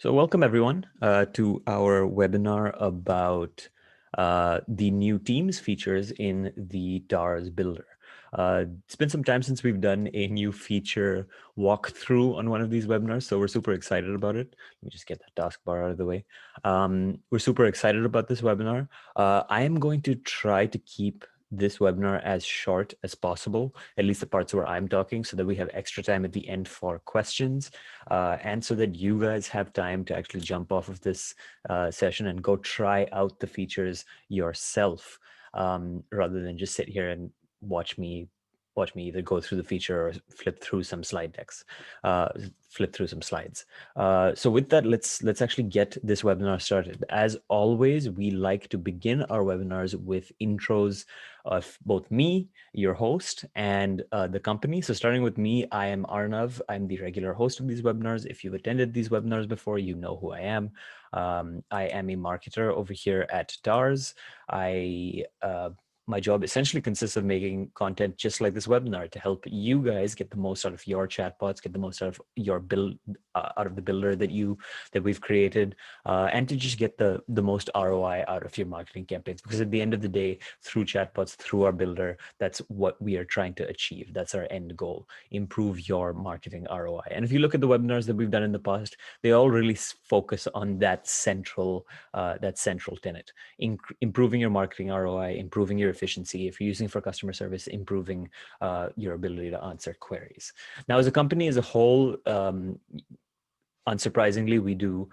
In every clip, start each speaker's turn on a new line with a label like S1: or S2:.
S1: So welcome everyone to our webinar about the new Teams features in the TARS Builder. It's been some time since we've done a new feature walkthrough on one of these webinars, so we're super excited about it. Let me just get that taskbar out of the way. We're super excited about this webinar. I am going to try to keep this webinar as short as possible, at least the parts where I'm talking, so that we have extra time at the end for questions. And so that you guys have time to actually jump off of this session and go try out the features yourself, rather than just sit here and watch me either go through the feature or flip through some slide decks, flip through some slides. So with that, let's actually get this webinar started. As always, we like to begin our webinars with intros of both me, your host, and the company. So starting with me, I am Arnav. I'm the regular host of these webinars. If you've attended these webinars before, you know who I am. I am a marketer over here at TARS. My job essentially consists of making content just like this webinar to help you guys get the most out of your chatbots, get the most out of your build, out of the builder that we've created, and to just get the most ROI out of your marketing campaigns. Because at the end of the day, through chatbots, through our builder, that's what we are trying to achieve. That's our end goal: improve your marketing ROI. And if you look at the webinars that we've done in the past, they all really focus on that central tenet: improving your marketing ROI, improving your efficiency. If you're using it for customer service, improving your ability to answer queries. Now, as a company as a whole, unsurprisingly, we do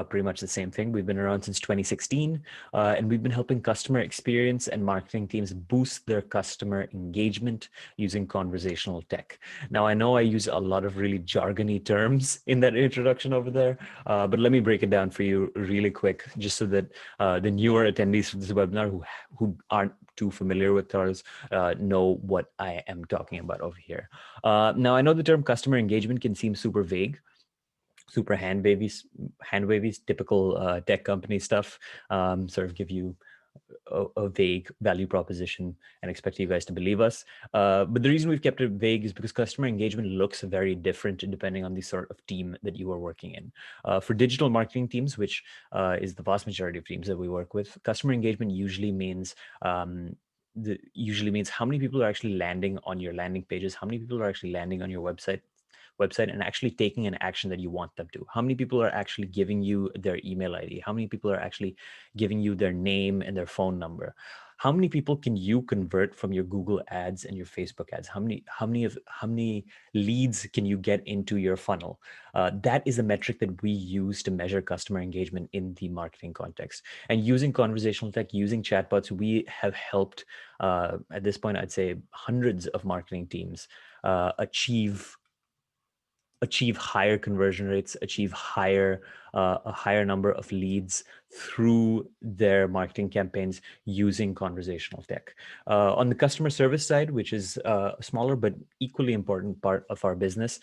S1: pretty much the same thing. We've been around since 2016, and we've been helping customer experience and marketing teams boost their customer engagement using conversational tech. Now, I know I use a lot of really jargony terms in that introduction over there, but let me break it down for you really quick, just so that the newer attendees for this webinar who aren't too familiar with TARS know what I am talking about over here. Now, I know the term customer engagement can seem super vague, super hand wavy, typical tech company stuff, sort of give you a vague value proposition and expect you guys to believe us. But the reason we've kept it vague is because customer engagement looks very different depending on the sort of team that you are working in. For digital marketing teams, which is the vast majority of teams that we work with, customer engagement usually means how many people are actually landing on your landing pages, how many people are actually landing on your website and actually taking an action that you want them to. How many people are actually giving you their email ID? How many people are actually giving you their name and their phone number? How many people can you convert from your Google ads and your Facebook ads? How many leads can you get into your funnel? That is a metric that we use to measure customer engagement in the marketing context. And using conversational tech, using chatbots, we have helped, at this point, I'd say hundreds of marketing teams achieve higher conversion rates, achieve a higher number of leads through their marketing campaigns using conversational tech. On the customer service side, which is a smaller but equally important part of our business,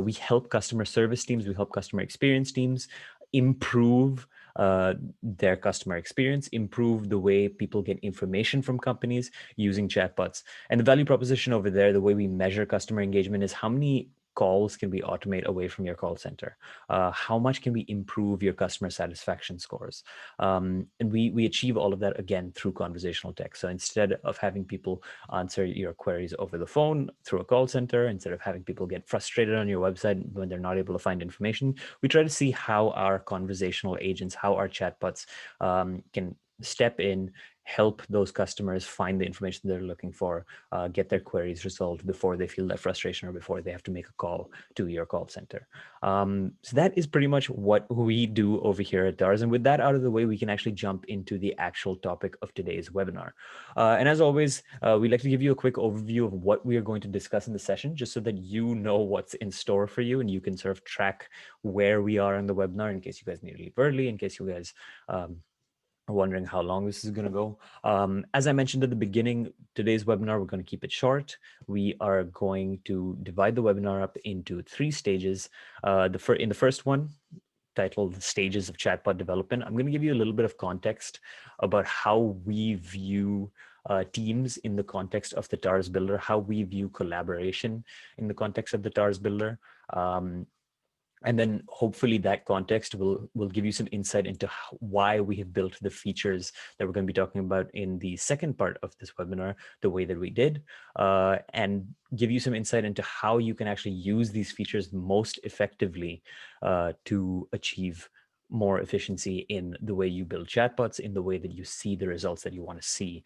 S1: we help customer service teams, we help customer experience teams improve their customer experience, improve the way people get information from companies using chatbots. And the value proposition over there, the way we measure customer engagement, is how many calls can we automate away from your call center? How much can we improve your customer satisfaction scores? And we achieve all of that, again, through conversational tech. So instead of having people answer your queries over the phone through a call center, instead of having people get frustrated on your website when they're not able to find information, we try to see how our conversational agents, how our chatbots can step in, help those customers find the information they're looking for, get their queries resolved before they feel that frustration or before they have to make a call to your call center. So that is pretty much what we do over here at TARS. And with that out of the way, we can actually jump into the actual topic of today's webinar. And as always, we'd like to give you a quick overview of what we are going to discuss in the session, just so that you know what's in store for you and you can sort of track where we are in the webinar in case you guys need to leave early, in case you guys wondering how long this is going to go. As I mentioned at the beginning, today's webinar, we're going to keep it short. We are going to divide the webinar up into 3 stages. In the first one, titled Stages of Chatbot Development, I'm going to give you a little bit of context about how we view teams in the context of the TARS Builder, how we view collaboration in the context of the TARS Builder. And then hopefully that context will give you some insight into why we have built the features that we're going to be talking about in the second part of this webinar the way that we did, and give you some insight into how you can actually use these features most effectively to achieve more efficiency in the way you build chatbots, in the way that you see the results that you want to see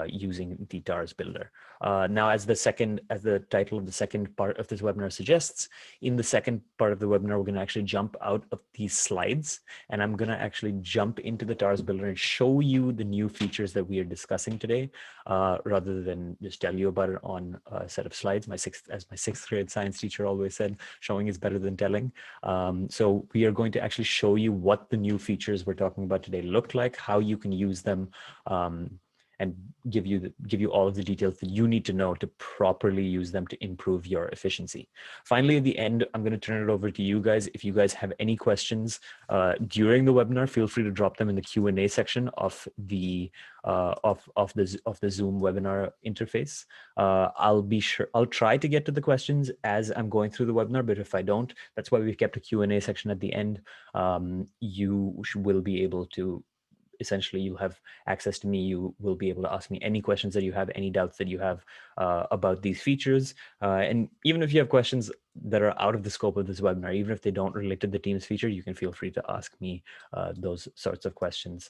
S1: using the DARS builder. Now, as the title of the second part of this webinar suggests, in the second part of the webinar, we're going to actually jump out of these slides, and I'm going to actually jump into the DARS builder and show you the new features that we are discussing today, rather than just tell you about it on a set of slides. As my sixth grade science teacher always said, showing is better than telling. So we are going to actually show you what the new features we're talking about today look like, how you can use them, and give you all of the details that you need to know to properly use them to improve your efficiency. Finally, at the end, I'm going to turn it over to you guys. If you guys have any questions during the webinar, feel free to drop them in the Q&A section of the Zoom webinar interface. I'll try to get to the questions as I'm going through the webinar, but if I don't, that's why we've kept a Q&A section at the end. You will be able to, essentially, you'll have access to me. You will be able to ask me any questions that you have, any doubts that you have about these features. And even if you have questions that are out of the scope of this webinar, even if they don't relate to the Teams feature, you can feel free to ask me those sorts of questions,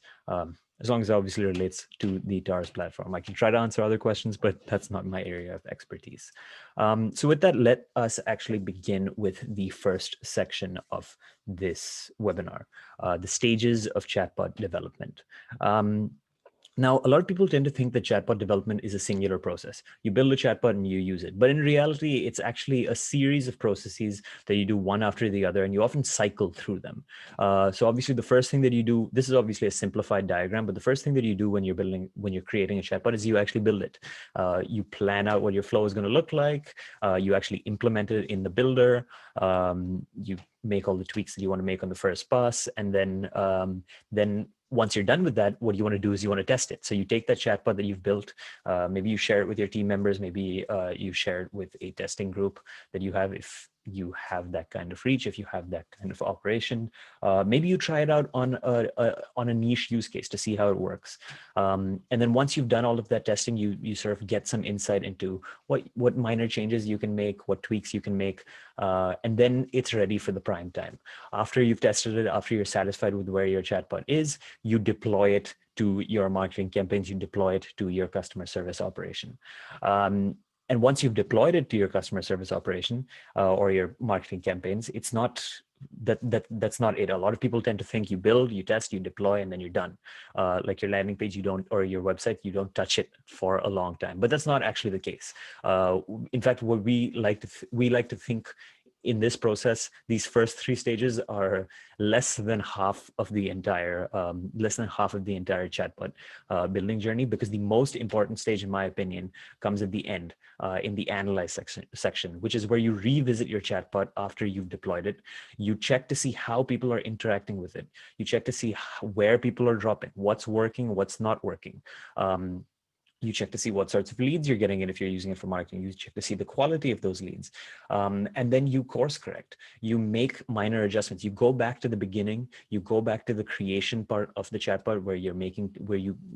S1: as long as it obviously relates to the DARS platform. I can try to answer other questions, but that's not my area of expertise. So with that, let us actually begin with the first section of this webinar, the stages of chatbot development. Now, a lot of people tend to think that chatbot development is a singular process. You build a chatbot and you use it. But in reality, it's actually a series of processes that you do one after the other, and you often cycle through them. So obviously, the first thing that you do, this is obviously a simplified diagram, but the first thing that you do when you're creating a chatbot is you actually build it. You plan out what your flow is going to look like. You actually implement it in the builder. You make all the tweaks that you want to make on the first pass, and then once you're done with that, what you want to do is you want to test it. So you take that chatbot that you've built, maybe you share it with your team members, maybe you share it with a testing group that you have, if you have that kind of reach, if you have that kind of operation. Maybe you try it out on a niche use case to see how it works. And then once you've done all of that testing, you sort of get some insight into what minor changes you can make, what tweaks you can make, and then it's ready for the prime time. After you've tested it, after you're satisfied with where your chatbot is, you deploy it to your marketing campaigns, you deploy it to your customer service operation. And once you've deployed it to your customer service operation or your marketing campaigns, it's not that's not it. A lot of people tend to think you build, you test, you deploy, and then you're done. Like your landing page, you don't, or your website, you don't touch it for a long time. But that's not actually the case. In fact, what we like to think in this process, these first three stages are less than half of the entire chatbot building journey, because the most important stage, in my opinion, comes at the end, in the analyze section, which is where you revisit your chatbot after you've deployed it. You check to see how people are interacting with it. You check to see where people are dropping, what's working, what's not working. You check to see what sorts of leads you're getting in. If you're using it for marketing, you check to see the quality of those leads. And then you course correct. You make minor adjustments. You go back to the beginning. You go back to the creation part of the chatbot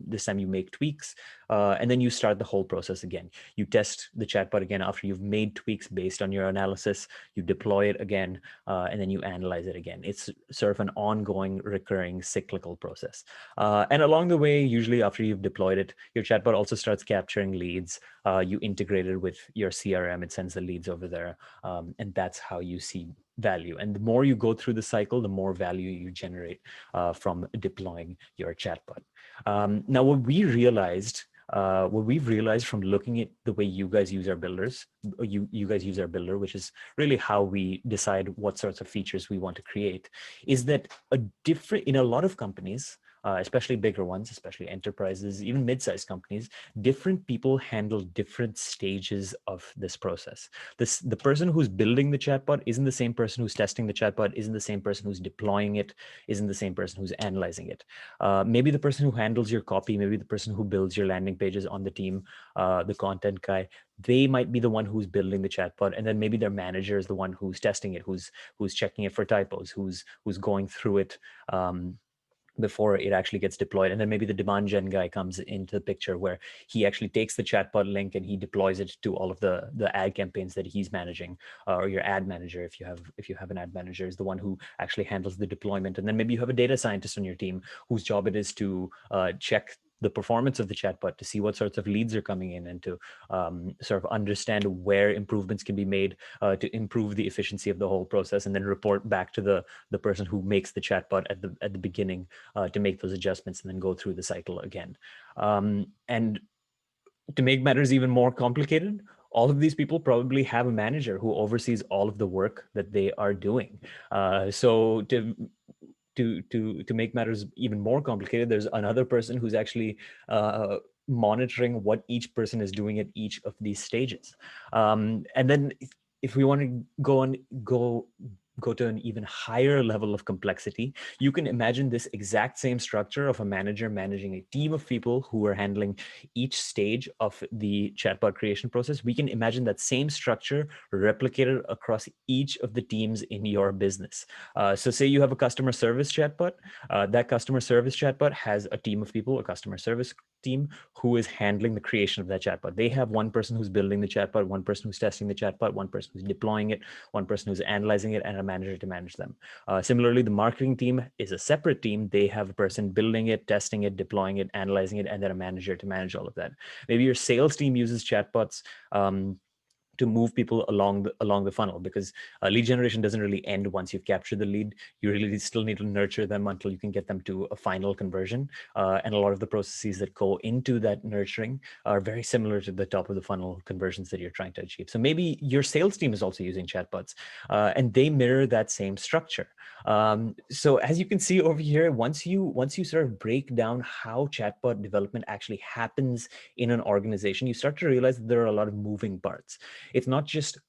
S1: this time you make tweaks, and then you start the whole process again. You test the chatbot again after you've made tweaks based on your analysis. You deploy it again, and then you analyze it again. It's sort of an ongoing, recurring, cyclical process. And along the way, usually after you've deployed it, your chatbot also starts capturing leads. You integrate it with your CRM, it sends the leads over there, and that's how you see value. And the more you go through the cycle, the more value you generate from deploying your chatbot. Now, what we've realized from looking at the way you guys use our builders, you guys use our builder, which is really how we decide what sorts of features we want to create, is that in a lot of companies, especially bigger ones, especially enterprises, even mid-sized companies, different people handle different stages of this process. The person who's building the chatbot isn't the same person who's testing the chatbot, isn't the same person who's deploying it, isn't the same person who's analyzing it. Maybe the person who handles your copy, maybe the person who builds your landing pages on the team, the content guy, they might be the one who's building the chatbot, and then maybe their manager is the one who's testing it, who's checking it for typos, who's going through it before it actually gets deployed. And then maybe the demand gen guy comes into the picture, where he actually takes the chatbot link and he deploys it to all of the ad campaigns that he's managing, or your ad manager, if you have an ad manager, is the one who actually handles the deployment. And then maybe you have a data scientist on your team whose job it is to check the performance of the chatbot, to see what sorts of leads are coming in, and to sort of understand where improvements can be made to improve the efficiency of the whole process, and then report back to the person who makes the chatbot at the beginning to make those adjustments, and then go through the cycle again. And to make matters even more complicated, all of these people probably have a manager who oversees all of the work that they are doing. So to make matters even more complicated, there's another person who's actually monitoring what each person is doing at each of these stages. And then if we want to go to an even higher level of complexity, you can imagine this exact same structure of a manager managing a team of people who are handling each stage of the chatbot creation process. We can imagine that same structure replicated across each of the teams in your business. So say you have a customer service chatbot. That customer service chatbot has a team of people, a customer service team, who is handling the creation of that chatbot. They have one person who's building the chatbot, one person who's testing the chatbot, one person who's deploying it, one person who's analyzing it, and a manager to manage them. Similarly, the marketing team is a separate team. They have a person building it, testing it, deploying it, analyzing it, and then a manager to manage all of that. Maybe your sales team uses chatbots to move people along the funnel, because lead generation doesn't really end once you've captured the lead. You really still need to nurture them until you can get them to a final conversion. And a lot of the processes that go into that nurturing are very similar to the top of the funnel conversions that you're trying to achieve. So maybe your sales team is also using chatbots, and they mirror that same structure. So as you can see over here, once you sort of break down how chatbot development actually happens in an organization, you start to realize that there are a lot of moving parts. It's not just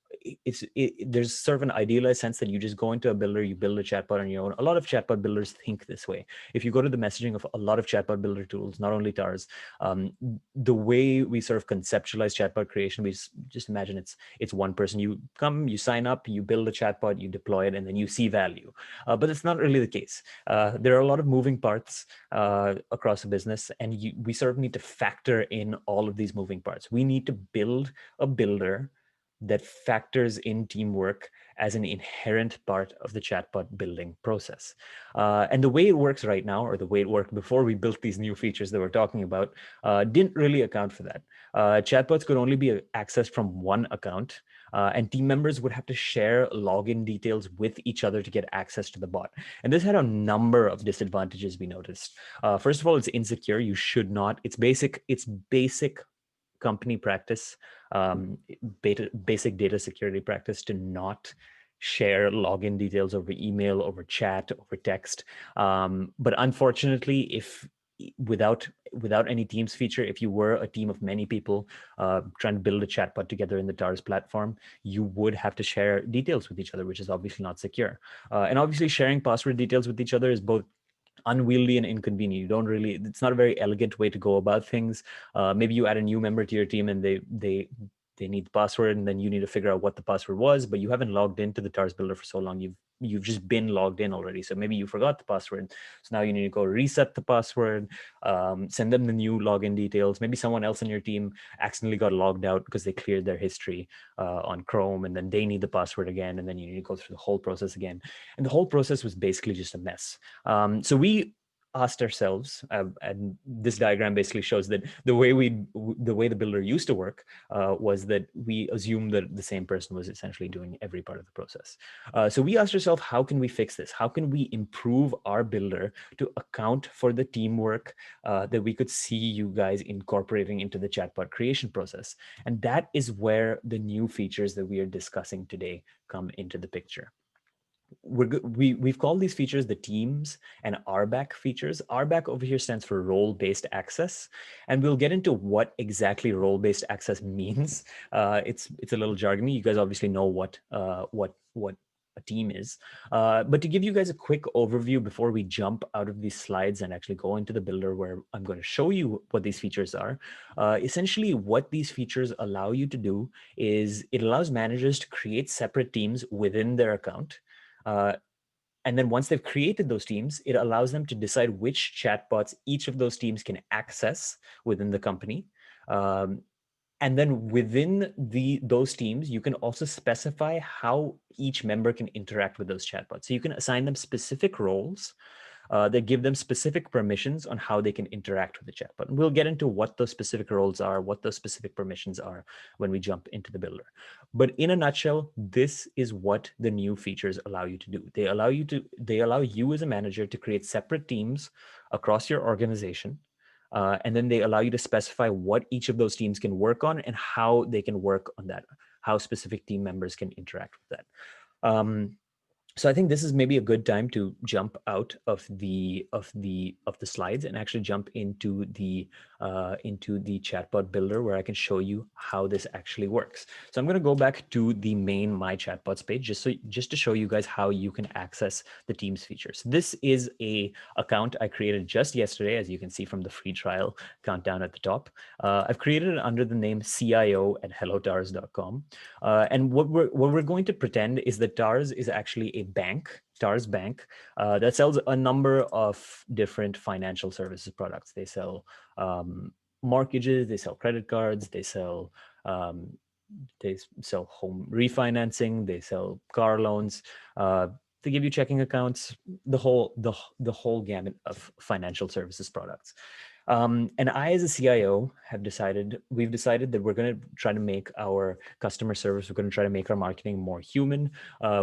S1: there's sort of an idealized sense that you just go into a builder, you build a chatbot on your own. A lot of chatbot builders think this way. If you go to the messaging of a lot of chatbot builder tools, not only TARS, the way we sort of conceptualize chatbot creation, we just imagine it's one person. You come, you sign up, you build a chatbot, you deploy it, and then you see value. But it's not really the case. There are a lot of moving parts across the business, and we sort of need to factor in all of these moving parts. We need to build a builder that factors in teamwork as an inherent part of the chatbot building process. And the way it works right now, or the way it worked before we built these new features that we're talking about, didn't really account for that. Chatbots could only be accessed from one account, and team members would have to share login details with each other to get access to the bot. And this had a number of disadvantages we noticed. First of all, it's insecure. You should not. It's basic company practice, basic data security practice, to not share login details over email, over chat, over text. But unfortunately, if without any Teams feature, if you were a team of many people trying to build a chatbot together in the TARS platform, you would have to share details with each other, which is obviously not secure. And obviously, sharing password details with each other is both unwieldy and inconvenient. You don't really, it's not a very elegant way to go about things. Maybe you add a new member to your team and they need the password, and then you need to figure out what the password was, but you haven't logged into the TARS builder for so long. You've just been logged in already. So maybe you forgot the password. So now you need to go reset the password, send them the new login details. Maybe someone else on your team accidentally got logged out because they cleared their history on Chrome, and then they need the password again. And then you need to go through the whole process again. And the whole process was basically just a mess. So we asked ourselves, and this diagram basically shows that the way the builder used to work was that we assumed that the same person was essentially doing every part of the process. So we asked ourselves, how can we fix this? How can we improve our builder to account for the teamwork that we could see you guys incorporating into the chatbot creation process? And that is where the new features that we are discussing today come into the picture. we've called these features the teams and RBAC features. RBAC over here stands for role-based access, and we'll get into what exactly role-based access means. It's a little jargony. You guys obviously know what a team is, but to give you guys a quick overview before we jump out of these slides and actually go into the builder where I'm going to show you what these features are. Essentially, what these features allow you to do is it allows managers to create separate teams within their account. Uh, and then once they've created those teams, it allows them to decide which chatbots each of those teams can access within the company. Um, and then within those teams, you can also specify how each member can interact with those chatbots. So you can assign them specific roles that give them specific permissions on how they can interact with the chatbot. And we'll get into what those specific roles are, what those specific permissions are when we jump into the builder. But in a nutshell, this is what the new features allow you to do. They allow you as a manager to create separate teams across your organization. And then they allow you to specify what each of those teams can work on and how they can work on that, how specific team members can interact with that. So I think this is maybe a good time to jump out of the slides and actually jump into the chatbot builder where I can show you how this actually works. So I'm going to go back to the main My Chatbots page just to show you guys how you can access the Teams features. This is a account I created just yesterday, as you can see from the free trial countdown at the top. I've created it under the name CIO@hellotars.com. And what we're going to pretend is that TARS is actually a bank, TARS Bank, that sells a number of different financial services products. They sell mortgages, they sell credit cards, they sell home refinancing, they sell car loans. They give you checking accounts, the whole gamut of financial services products. And I, as a CIO, we've decided that we're going to try to make our customer service, we're going to try to make our marketing more human.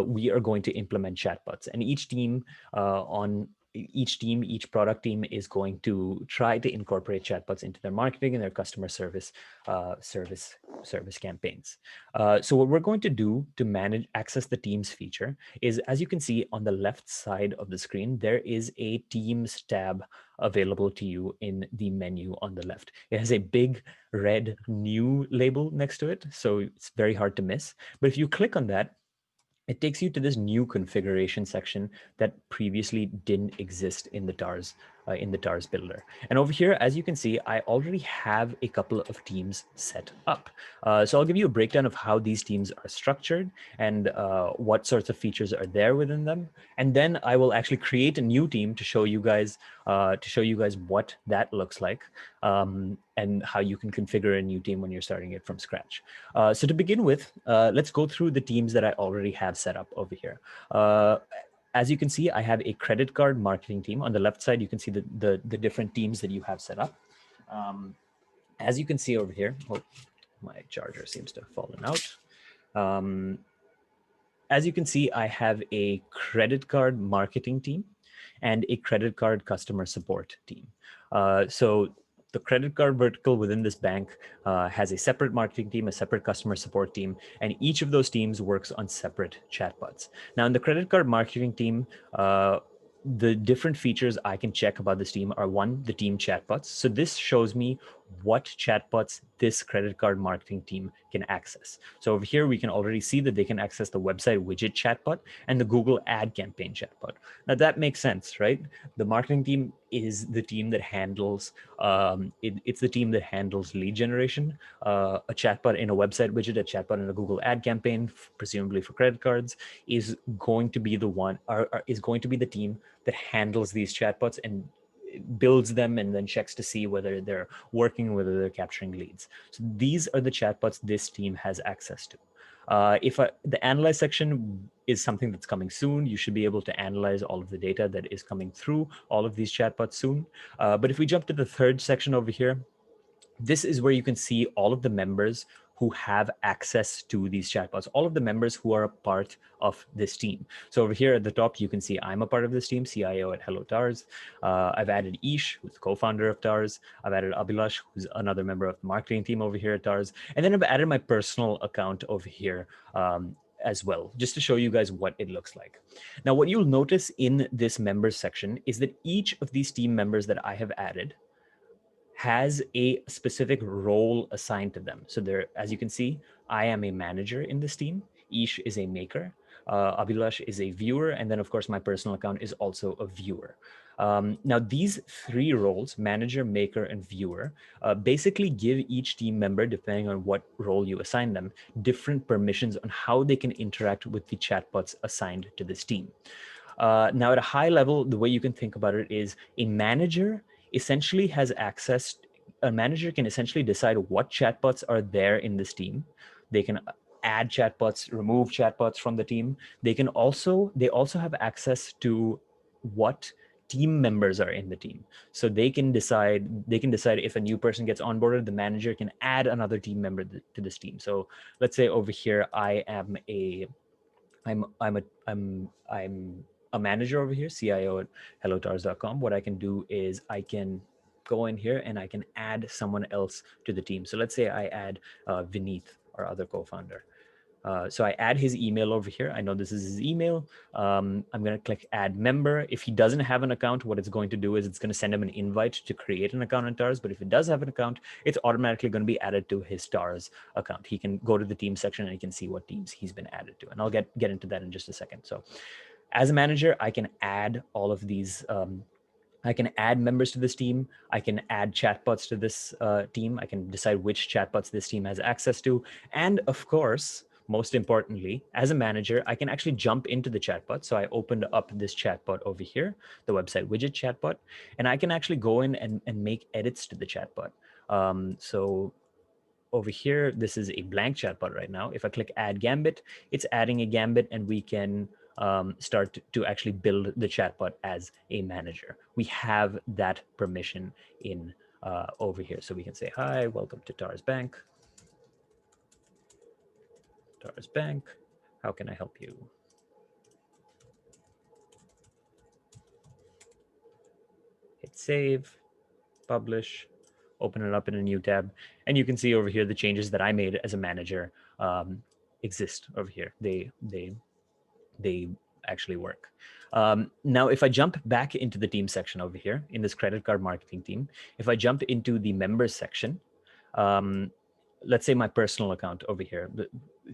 S1: We are going to implement chatbots, and each product team is going to try to incorporate chatbots into their marketing and their customer service campaigns. So what we're going to do to access the Teams feature is, as you can see on the left side of the screen, there is a Teams tab available to you in the menu on the left. It has a big red new label next to it, so it's very hard to miss. But if you click on that, it takes you to this new configuration section that previously didn't exist in the TARS builder. And over here, as you can see, I already have a couple of teams set up. So I'll give you a breakdown of how these teams are structured and what sorts of features are there within them. And then I will actually create a new team to show you guys what that looks like, and how you can configure a new team when you're starting it from scratch. So to begin with, let's go through the teams that I already have set up over here. As you can see, I have a credit card marketing team. On the left side, you can see the different teams that you have set up. As you can see over here, oh, my charger seems to have fallen out. As you can see, I have a credit card marketing team and a credit card customer support team. So the credit card vertical within this bank has a separate marketing team, a separate customer support team, and each of those teams works on separate chatbots. Now, in the credit card marketing team, the different features I can check about this team are: one, the team chatbots. So this shows me what chatbots this credit card marketing team can access. So over here, we can already see that they can access the website widget chatbot and the Google ad campaign chatbot. Now that makes sense, right? The marketing team is the team that handles, it's the team that handles lead generation. A chatbot in a website widget, a chatbot in a Google ad campaign, presumably for credit cards, is going to be the team that handles these chatbots and builds them and then checks to see whether they're working, whether they're capturing leads. So these are the chatbots this team has access to. The analyze section is something that's coming soon. You should be able to analyze all of the data that is coming through all of these chatbots soon. But if we jump to the third section over here, this is where you can see all of the members who have access to these chatbots, all of the members who are a part of this team. So over here at the top, you can see I'm a part of this team, CIO at Hello Tars. I've added Ish, who's the co-founder of Tars. I've added Abhilash, who's another member of the marketing team over here at Tars. And then I've added my personal account over here as well, just to show you guys what it looks like. Now, what you'll notice in this members section is that each of these team members that I have added has a specific role assigned to them. So there, as you can see, I am a manager in this team. Ish is a maker. Abhilash is a viewer. And then of course, my personal account is also a viewer. Now these three roles, manager, maker, and viewer, basically give each team member, depending on what role you assign them, different permissions on how they can interact with the chatbots assigned to this team. Now, at a high level, the way you can think about it is a manager essentially has access. A manager can essentially decide what chatbots are there in this team. They can add chatbots, remove chatbots from the team. They also have access to what team members are in the team. So they can decide if a new person gets onboarded, the manager can add another team member to this team. So let's say over here I am a I'm a manager over here, CIO at hellotars.com. What I can do is I can go in here and I can add someone else to the team. So let's say I add Vineeth, our other co-founder. So I add his email over here. I know this is his email. I'm going to click add member. If he doesn't have an account, what it's going to do is it's going to send him an invite to create an account on Tars. But if it does have an account, it's automatically going to be added to his Tars account. He can go to the team section and he can see what teams he's been added to. And I'll get into that in just a second. So as a manager, I can add all of these I can add members to this team. I can add chatbots to this team. I can decide which chatbots this team has access to. And of course, most importantly, as a manager, I can actually jump into the chatbot. So I opened up this chatbot over here, the website widget chatbot, and I can actually go in and make edits to the chatbot. So over here, this is a blank chatbot right now. If I click add Gambit, it's adding a Gambit and we can start to actually build the chatbot as a manager. We have that permission in over here. So we can say, hi, welcome to Tars Bank. Tars Bank, how can I help you? Hit save, publish, open it up in a new tab. And you can see over here the changes that I made as a manager exist over here. They actually work. Now, if I jump back into the team section over here in this credit card marketing team, if I jump into the members section, let's say my personal account over here,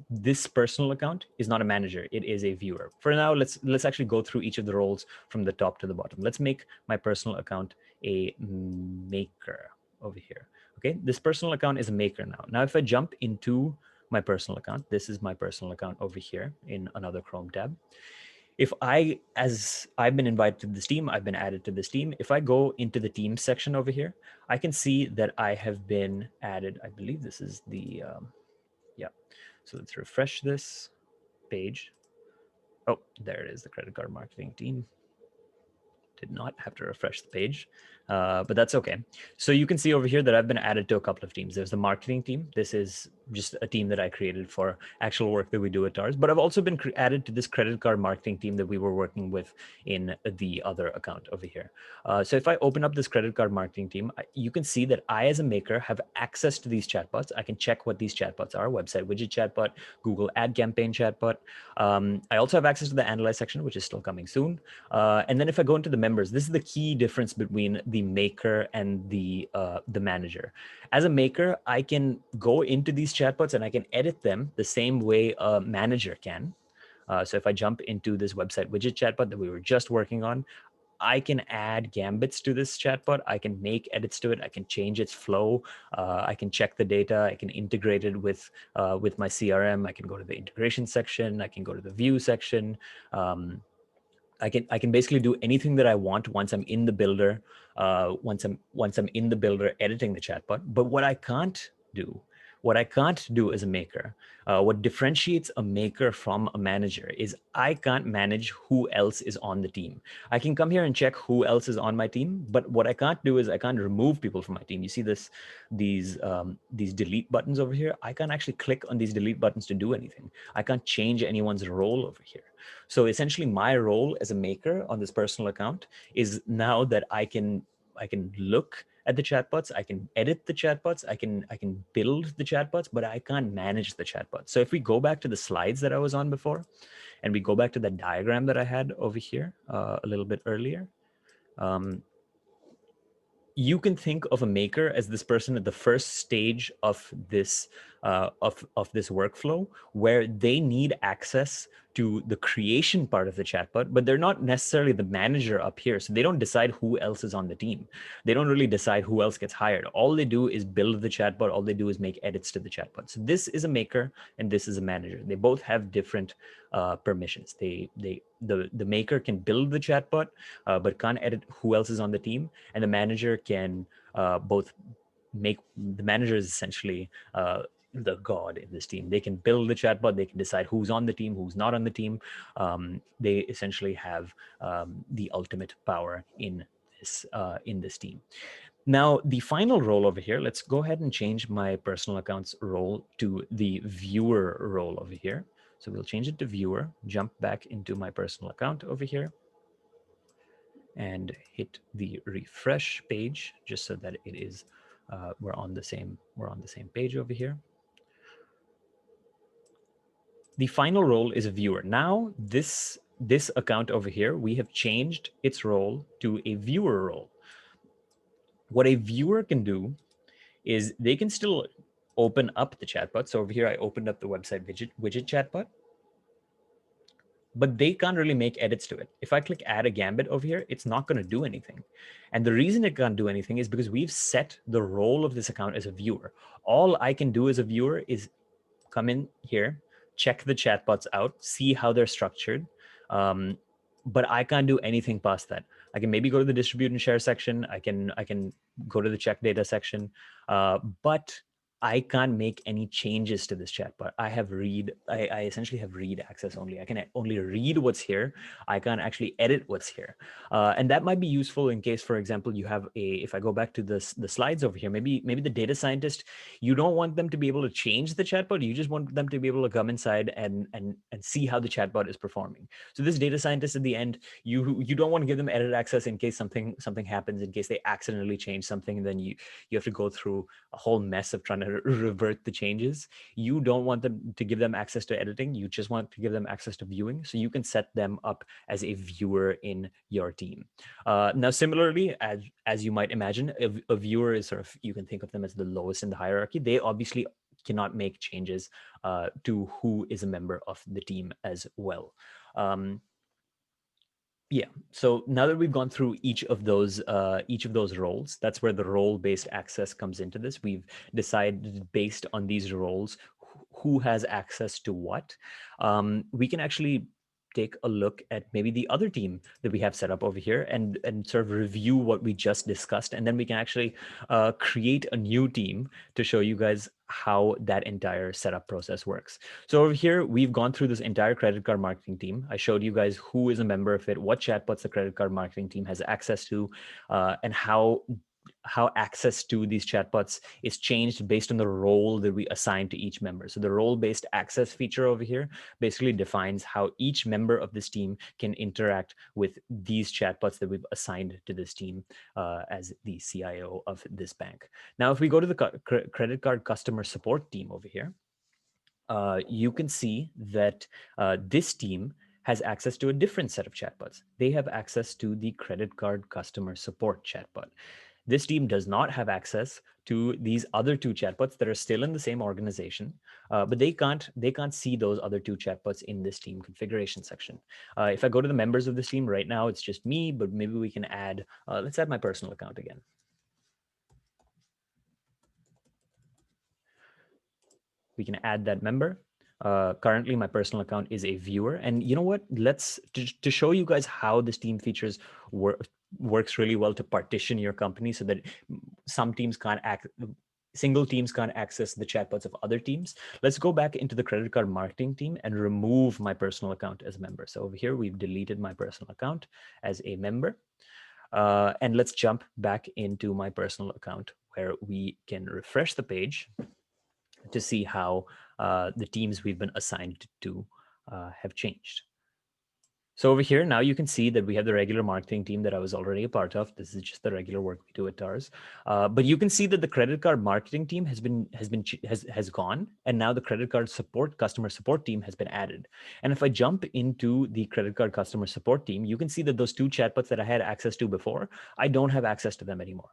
S1: this personal account is not a manager, it is a viewer. For now, let's actually go through each of the roles from the top to the bottom. Let's make my personal account a maker over here. Okay, this personal account is a maker now. Now, if I jump into my personal account, this is my personal account over here in another Chrome tab. As I've been invited to this team, I've been added to this team. If I go into the team section over here, I can see that I have been added. I believe this is the, yeah. So let's refresh this page. Oh, there it is, the credit card marketing team. Did not have to refresh the page, but that's okay. So you can see over here that I've been added to a couple of teams. There's the marketing team. This is just a team that I created for actual work that we do at Tars, but I've also been added to this credit card marketing team that we were working with in the other account over here. So if I open up this credit card marketing team, you can see that I, as a maker, have access to these chatbots. I can check what these chatbots are: website widget chatbot, Google ad campaign chatbot. I also have access to the analyze section, which is still coming soon. And then if I go into the members, this is the key difference between the maker and the manager. As a maker, I can go into these chatbots and I can edit them the same way a manager can. So if I jump into this website widget chatbot that we were just working on, I can add gambits to this chatbot. I can make edits to it. I can change its flow. I can check the data. I can integrate it with my CRM. I can go to the integration section. I can go to the view section. I can basically do anything that I want once I'm in the builder. Once I'm in the builder editing the chatbot. But what I can't do as a maker, what differentiates a maker from a manager is I can't manage who else is on the team. I can come here and check who else is on my team, but what I can't do is I can't remove people from my team. You see these delete buttons over here. I can't actually click on these delete buttons to do anything. I can't change anyone's role over here. So essentially my role as a maker on this personal account is now that I can look at the chatbots. I can edit the chatbots. I can build the chatbots, but I can't manage the chatbots. So if we go back to the slides that I was on before, and we go back to that diagram that I had over here a little bit earlier, you can think of a maker as this person at the first stage of this of this workflow, where they need access to the creation part of the chatbot, but they're not necessarily the manager up here. So they don't decide who else is on the team. They don't really decide who else gets hired. All they do is build the chatbot. All they do is make edits to the chatbot. So this is a maker and this is a manager. They both have different permissions. The maker can build the chatbot, but can't edit who else is on the team, and the manager can both make. The manager is essentially the god in this team. They can build the chatbot. They can decide who's on the team, who's not on the team. They essentially have the ultimate power in this team. Now, the final role over here, let's go ahead and change my personal account's role to the viewer role over here. So we'll change it to viewer, jump back into my personal account over here, and hit the refresh page just so that it is we're on the same page over here. The final role is a viewer. Now this account over here, we have changed its role to a viewer role. What a viewer can do is they can still open up the chatbot. So over here, I opened up the website widget chatbot, but they can't really make edits to it. If I click add a gambit over here, it's not going to do anything. And the reason it can't do anything is because we've set the role of this account as a viewer. All I can do as a viewer is come in here, check the chatbots out, see how they're structured. But I can't do anything past that. I can maybe go to the distribute and share section. I can go to the check data section, but I can't make any changes to this chatbot. I essentially have read access only. I can only read what's here. I can't actually edit what's here. And that might be useful in case, for example, you have if I go back to the slides over here, maybe the data scientist, you don't want them to be able to change the chatbot. You just want them to be able to come inside and see how the chatbot is performing. So this data scientist at the end, you don't want to give them edit access in case something happens, in case they accidentally change something, and then you have to go through a whole mess of trying to revert the changes. You don't want them to give them access to editing. You just want to give them access to viewing. So you can set them up as a viewer in your team. Now, similarly, as you might imagine, a viewer is sort of, you can think of them as the lowest in the hierarchy. They obviously cannot make changes to who is a member of the team as well. Yeah. So now that we've gone through each of those roles, that's where the role-based access comes into this. We've decided based on these roles who has access to what. We can actually take a look at maybe the other team that we have set up over here and sort of review what we just discussed, and then we can actually create a new team to show you guys how that entire setup process works. So over here, we've gone through this entire credit card marketing team. I showed you guys who is a member of it, what chatbots the credit card marketing team has access to, and how access to these chatbots is changed based on the role that we assign to each member. So the role-based access feature over here basically defines how each member of this team can interact with these chatbots that we've assigned to this team as the CIO of this bank. Now, if we go to the credit card customer support team over here, you can see that this team has access to a different set of chatbots. They have access to the credit card customer support chatbot. This team does not have access to these other two chatbots that are still in the same organization, but they can't see those other two chatbots in this team configuration section. If I go to the members of this team right now, it's just me, but maybe we can add, let's add my personal account again. We can add that member. Currently, my personal account is a viewer. And you know what? Let's, to show you guys how this team features works really well to partition your company so that some teams can't single teams can't access the chatbots of other teams. Let's go back into the credit card marketing team and remove my personal account as a member. So over here, we've deleted my personal account as a member. And let's jump back into my personal account where we can refresh the page to see how the teams we've been assigned to have changed. So over here, now you can see that we have the regular marketing team that I was already a part of. This is just the regular work we do at TARS. But you can see that the credit card marketing team has gone, and now the credit card customer support team has been added. And if I jump into the credit card customer support team, you can see that those two chatbots that I had access to before, I don't have access to them anymore.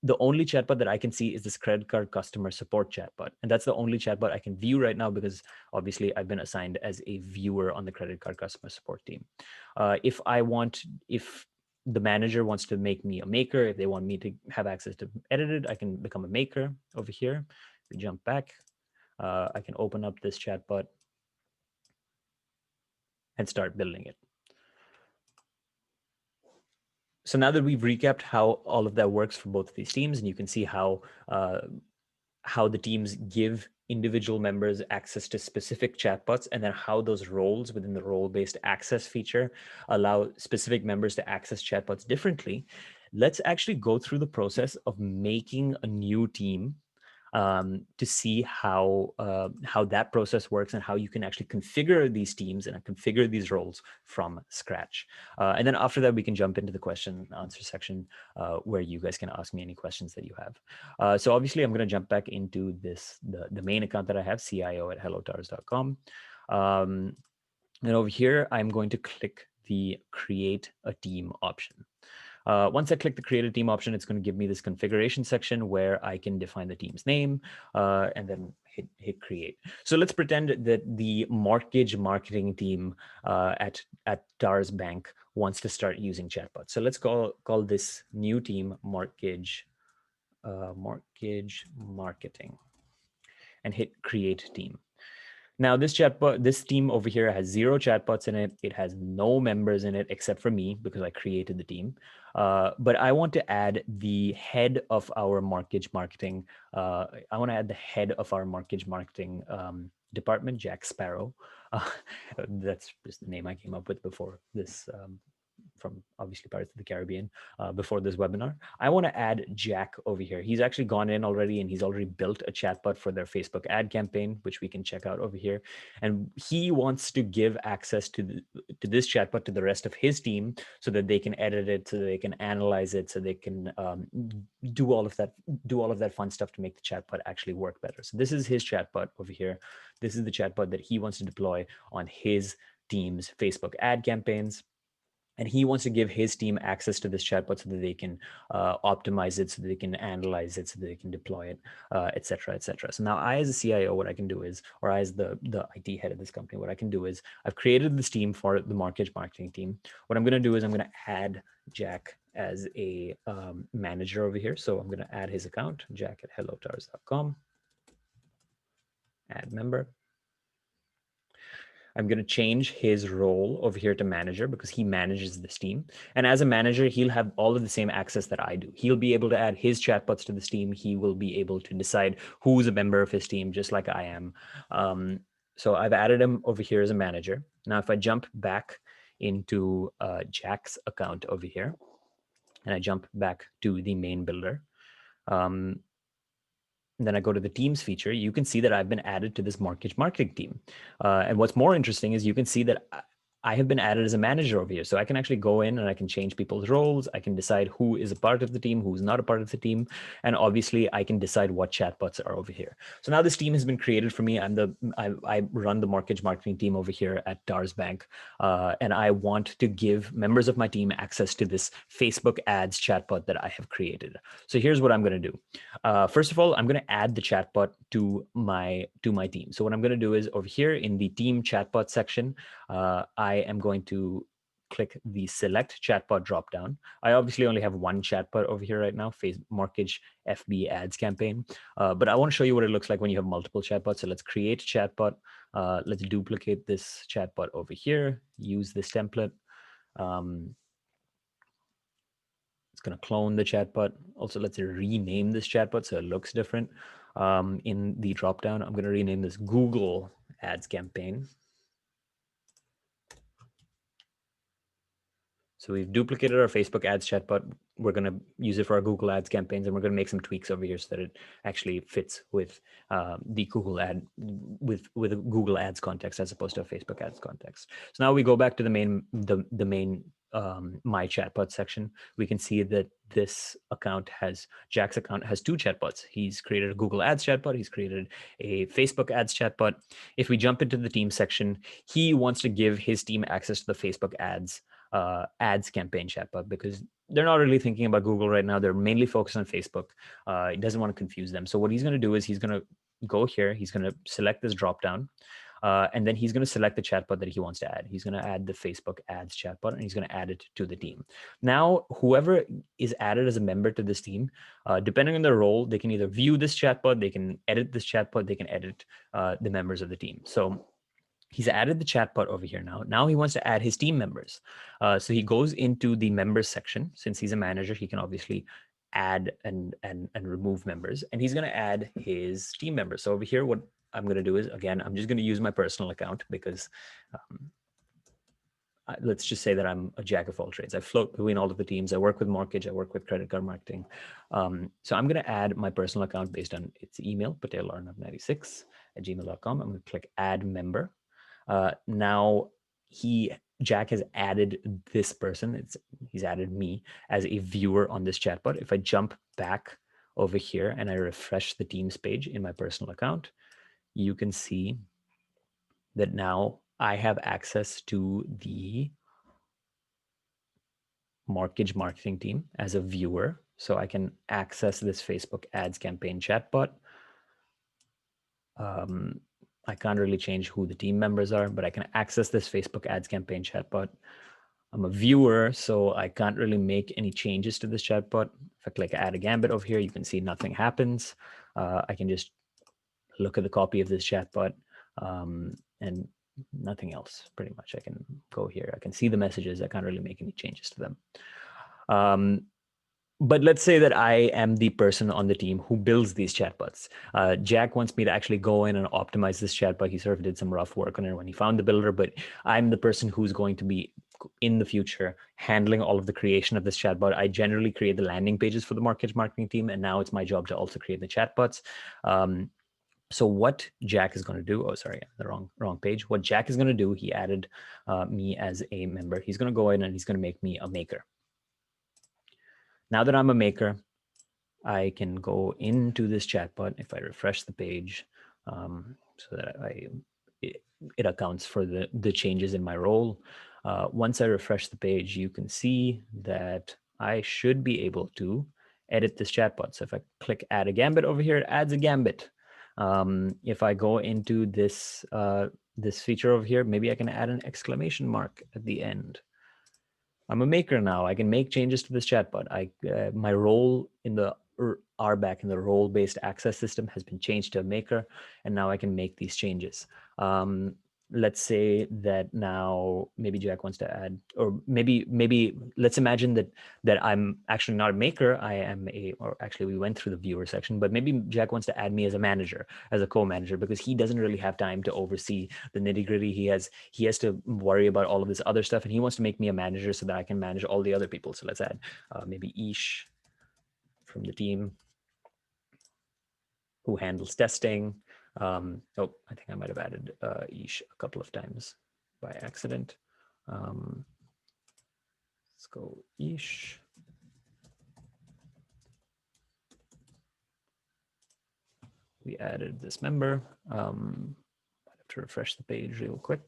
S1: The only chatbot that I can see is this credit card customer support chatbot. And that's the only chatbot I can view right now because obviously I've been assigned as a viewer on the credit card customer support team. If the manager wants to make me a maker, if they want me to have access to edit it, I can become a maker over here. We jump back. I can open up this chatbot and start building it. So now that we've recapped how all of that works for both of these teams, and you can see how the teams give individual members access to specific chatbots, and then how those roles within the role-based access feature allow specific members to access chatbots differently. Let's actually go through the process of making a new team to see how that process works and how you can actually configure these teams and configure these roles from scratch. And then after that, we can jump into the question and answer section where you guys can ask me any questions that you have. So obviously, I'm going to jump back into the main account that I have, CIO at hellotars.com. And over here, I'm going to click the Create a Team option. Once I click the Create a Team option, it's going to give me this configuration section where I can define the team's name and then hit Create. So let's pretend that the mortgage marketing team at TARS Bank wants to start using chatbots. So let's call this new team mortgage marketing and hit Create Team. Now this team over here has 0 chatbots in it. It has no members in it except for me because I created the team. But I want to add the head of our mortgage marketing. I want to add the head of our mortgage marketing department, Jack Sparrow. That's just the name I came up with before this. From obviously Pirates of the Caribbean before this webinar. I want to add Jack over here. He's actually gone in already and he's already built a chatbot for their Facebook ad campaign, which we can check out over here. And he wants to give access to this chatbot to the rest of his team so that they can edit it, so they can analyze it, so they can do all of that fun stuff to make the chatbot actually work better. So this is his chatbot over here. This is the chatbot that he wants to deploy on his team's Facebook ad campaigns. And he wants to give his team access to this chatbot so that they can optimize it, so that they can analyze it, so that they can deploy it, et cetera, et cetera. So now I, as a CIO, what I can do is, or I, as the IT head of this company, what I can do is I've created this team for the mortgage marketing team. What I'm going to do is I'm going to add Jack as a manager over here. So I'm going to add his account, Jack at hellotars.com, add member. I'm going to change his role over here to manager because he manages this team. And as a manager, he'll have all of the same access that I do. He'll be able to add his chatbots to this team. He will be able to decide who's a member of his team, just like I am. So I've added him over here as a manager. Now, if I jump back into Jack's account over here, and I jump back to the main builder, and then I go to the teams feature, you can see that I've been added to this mortgage marketing team. And what's more interesting is you can see that I have been added as a manager over here. So I can actually go in and I can change people's roles. I can decide who is a part of the team, who's not a part of the team. And obviously I can decide what chatbots are over here. So now this team has been created for me. I run the mortgage marketing team over here at TARS Bank. And I want to give members of my team access to this Facebook ads chatbot that I have created. So here's what I'm going to do. First of all, I'm going to add the chatbot to my team. So what I'm going to do is over here in the team chatbot section, I am going to click the select chatbot dropdown. I obviously only have one chatbot over here right now, Mortgage FB ads campaign. But I want to show you what it looks like when you have multiple chatbots. So let's create chatbot. Let's duplicate this chatbot over here, use this template. It's going to clone the chatbot. Also, let's rename this chatbot so it looks different. In the dropdown, I'm going to rename this Google Ads campaign. So we've duplicated our Facebook ads chatbot. we're going to use it for our Google Ads campaigns, and we're going to make some tweaks over here so that it actually fits with the with a Google Ads context as opposed to a Facebook Ads context. So now we go back to the main my chatbot section. We can see that this Jack's account has two chatbots. He's created a Google Ads chatbot. He's created a Facebook Ads chatbot. If we jump into the team section, he wants to give his team access to the Facebook ads campaign chatbot because they're not really thinking about Google right now. They're mainly focused on Facebook. He doesn't want to confuse them. So what he's going to do is he's going to go here. He's going to select this drop down. And then he's going to select the chatbot that he wants to add. He's going to add the Facebook ads chatbot, and he's going to add it to the team. Now, whoever is added as a member to this team, depending on their role, they can either view this chatbot, they can edit this chatbot, they can edit the members of the team. So he's added the chatbot over here now. Now he wants to add his team members. So he goes into the members section. Since he's a manager, he can obviously add and remove members, and he's going to add his team members. So over here, what I'm going to do is, again, I'm just going to use my personal account because let's just say that I'm a jack of all trades. I float between all of the teams. I work with mortgage. I work with credit card marketing. So I'm going to add my personal account based on its email, patelarnav96@gmail.com. I'm going to click add member. Now Jack has added this person. He's added me as a viewer on this chatbot. If I jump back over here and I refresh the Teams page in my personal account, you can see that now I have access to the mortgage marketing team as a viewer. So I can access this Facebook ads campaign chatbot. I can't really change who the team members are, but I can access this Facebook ads campaign chatbot. I'm a viewer, so I can't really make any changes to this chatbot. If I click add a gambit over here, you can see nothing happens. I can just look at the copy of this chatbot and nothing else, pretty much. I can go here. I can see the messages. I can't really make any changes to them. But let's say that I am the person on the team who builds these chatbots. Jack wants me to actually go in and optimize this chatbot. He sort of did some rough work on it when he found the builder, but I'm the person who's going to be in the future handling all of the creation of this chatbot. I generally create the landing pages for the mortgage marketing team, and now it's my job to also create the chatbots. So what Jack is going to do, oh, sorry, the wrong page. What Jack is going to do, he added me as a member. He's going to go in and he's going to make me a maker. Now that I'm a maker, I can go into this chatbot. If I refresh the page, so that it accounts for the changes in my role. Once I refresh the page, you can see that I should be able to edit this chatbot. So if I click add a gambit over here, it adds a gambit. If I go into this this feature over here, maybe I can add an exclamation mark at the end. I'm a maker now. I can make changes to this chatbot. My role in the RBAC in the role-based access system has been changed to a maker, and now I can make these changes. Let's say that now maybe Jack wants to add, or maybe let's imagine that I'm actually not a maker. I am or actually we went through the viewer section, but maybe Jack wants to add me as a manager, as a co-manager, because he doesn't really have time to oversee the nitty-gritty. He has to worry about all of this other stuff, and he wants to make me a manager so that I can manage all the other people. So let's add maybe Ish from the team who handles testing. Oh, I think I might have added Ish a couple of times by accident. Let's go Ish. We added this member. I have to refresh the page real quick.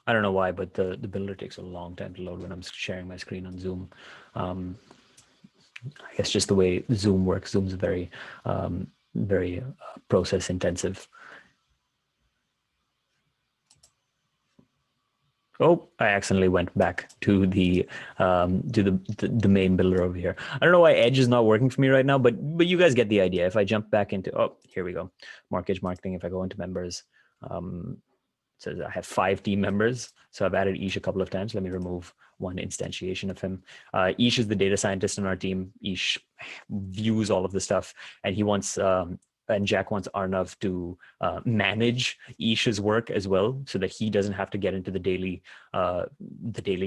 S1: I don't know why, but the builder takes a long time to load when I'm sharing my screen on Zoom. I guess just the way Zoom works. Zoom's very, very process intensive. Oh, I accidentally went back to the main builder over here. I don't know why Edge is not working for me right now, but you guys get the idea. If I jump back into, oh, here we go, mortgage marketing. If I go into members, it says I have 5 team members. So I've added Ish a couple of times. Let me remove one instantiation of him. Ish is the data scientist in our team. Ish views all of the stuff, and he wants and Jack wants Arnav to manage Ish's work as well, so that he doesn't have to get into the daily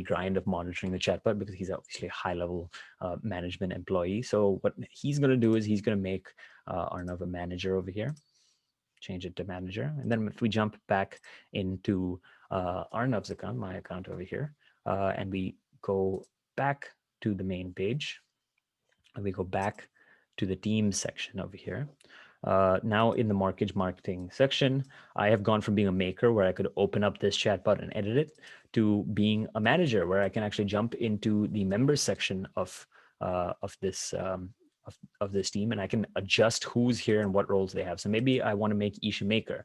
S1: grind of monitoring the chatbot, because he's obviously a high-level management employee. So what he's going to do is he's going to make Arnav a manager over here, change it to manager. And then if we jump back into Arnav's account, my account over here, and we go back to the main page, and we go back to the teams section over here. Now in the marketing section, I have gone from being a maker where I could open up this chatbot and edit it, to being a manager where I can actually jump into the members section of this of this team, and I can adjust who's here and what roles they have. So maybe I want to make Ish a maker.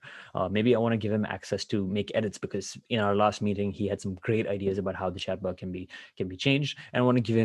S1: Maybe I want to give him access to make edits, because in our last meeting he had some great ideas about how the chatbot can be changed, and I want to give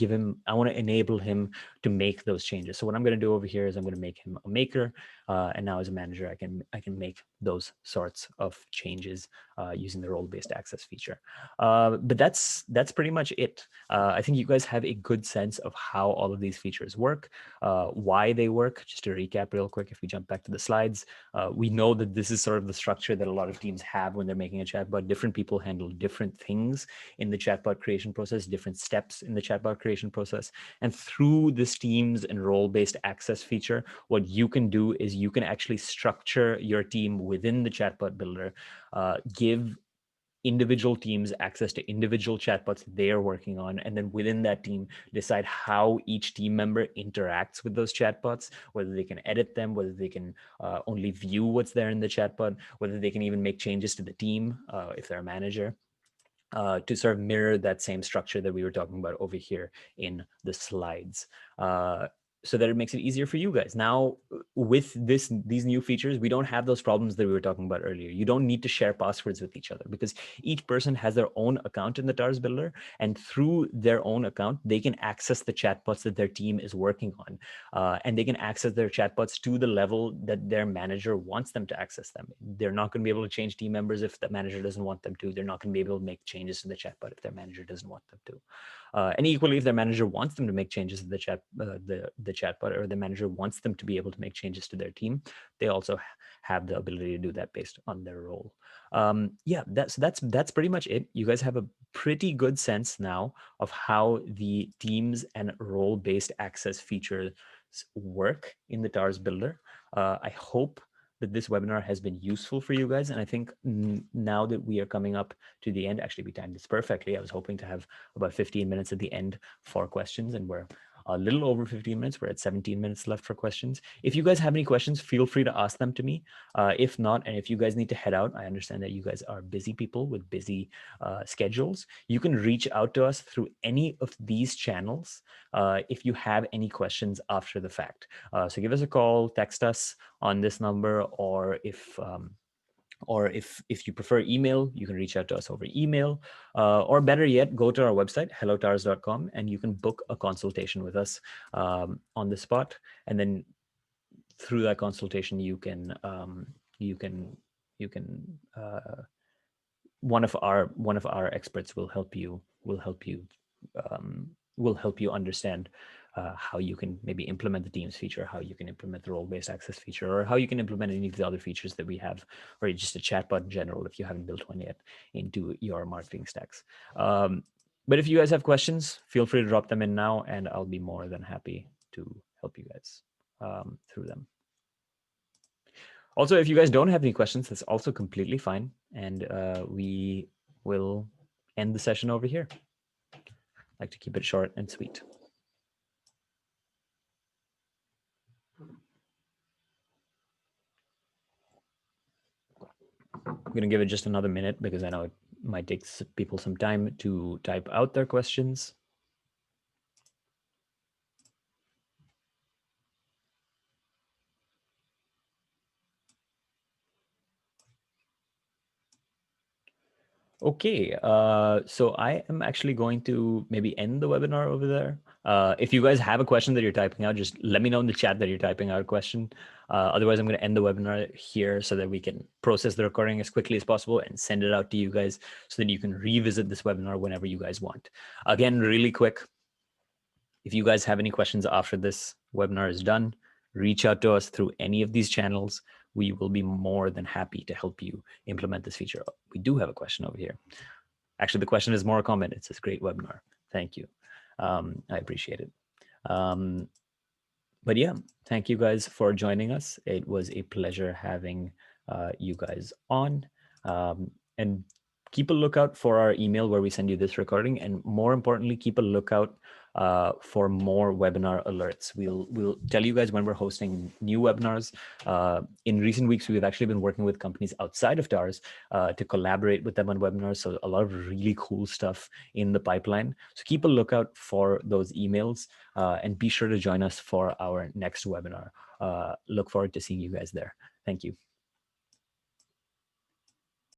S1: him I want to enable him to make those changes. So what I'm going to do over here is I'm going to make him a maker, and now as a manager I can make those sorts of changes using the role-based access feature. But that's pretty much it. I think you guys have a good sense of how all of these features work, why they work. Just to recap real quick, if we jump back to the slides, we know that this is sort of the structure that a lot of teams have when they're making a chatbot. Different people handle different things in the chatbot creation process, different steps in the chatbot creation process. And through this teams and role-based access feature, what you can do is you can actually structure your team within the chatbot builder, give individual teams access to individual chatbots they are working on, and then within that team decide how each team member interacts with those chatbots, whether they can edit them, whether they can only view what's there in the chatbot, whether they can even make changes to the team if they're a manager, to sort of mirror that same structure that we were talking about over here in the slides. So that it makes it easier for you guys. Now, with these new features, we don't have those problems that we were talking about earlier. You don't need to share passwords with each other, because each person has their own account in the TARS builder, and through their own account, they can access the chatbots that their team is working on, and they can access their chatbots to the level that their manager wants them to access them. They're not going to be able to change team members if the manager doesn't want them to. They're not going to be able to make changes to the chatbot if their manager doesn't want them to. And equally, if their manager wants them to make changes to the chatbot, or the manager wants them to be able to make changes to their team, they also have the ability to do that based on their role. Yeah, that's pretty much it. You guys have a pretty good sense now of how the teams and role-based access features work in the TARS builder. I hope that this webinar has been useful for you guys. And I think now that we are coming up to the end, actually we timed this perfectly. I was hoping to have about 15 minutes at the end for questions, and we're a little over 15 minutes. We're at 17 minutes left for questions. If you guys have any questions, feel free to ask them to me. If not, and if you guys need to head out, I understand that you guys are busy people with busy schedules. You can reach out to us through any of these channels if you have any questions after the fact. So give us a call, text us on this number, or if you prefer email, you can reach out to us over email, or better yet, go to our website, hellotars.com, and you can book a consultation with us on the spot. And then through that consultation, one of our experts will help you understand how you can maybe implement the teams feature, how you can implement the role-based access feature, or how you can implement any of the other features that we have, or just a chatbot in general if you haven't built one yet into your marketing stacks. But if you guys have questions, feel free to drop them in now, and I'll be more than happy to help you guys through them. Also, if you guys don't have any questions, that's also completely fine, and we will end the session over here. I like to keep it short and sweet. I'm going to give it just another minute because I know it might take people some time to type out their questions. Okay, so I am actually going to maybe end the webinar over there. If you guys have a question that you're typing out, just let me know in the chat that you're typing out a question. Otherwise, I'm going to end the webinar here so that we can process the recording as quickly as possible and send it out to you guys so that you can revisit this webinar whenever you guys want. Again, really quick, if you guys have any questions after this webinar is done, reach out to us through any of these channels. We will be more than happy to help you implement this feature. We do have a question over here. Actually, the question is more a comment. It says, great webinar. Thank you. I appreciate it. But yeah, thank you guys for joining us. It was a pleasure having you guys on. And keep a lookout for our email where we send you this recording. And more importantly, keep a lookout for more webinar alerts. We'll tell you guys when we're hosting new webinars. In recent weeks, we've actually been working with companies outside of DARS to collaborate with them on webinars. So a lot of really cool stuff in the pipeline. So keep a lookout for those emails and be sure to join us for our next webinar. Look forward to seeing you guys there. Thank you.